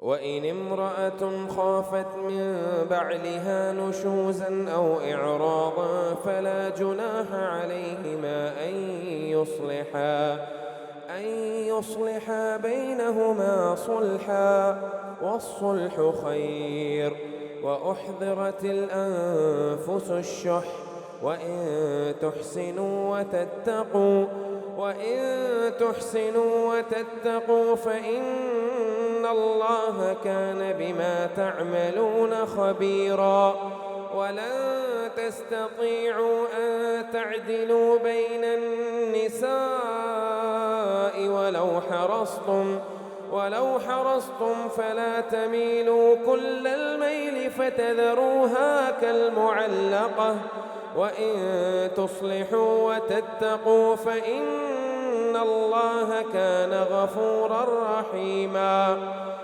وإن امرأة خافت من بعلها نشوزا أو إعراضا فلا جناح عليهما أن يصلحا بينهما صلحا، والصلح خير. وأحضرت الأنفس الشح، وإن تحسنوا وتتقوا فإن الله كان بما تعملون خبيرا. ولن تستطيعوا أن تعدلوا بين النساء ولو حرصتم فلا تميلوا كل الميل فتذروها كالمعلقة. وإن تصلحوا وتتقوا فإن الله كان غفورا رحيما.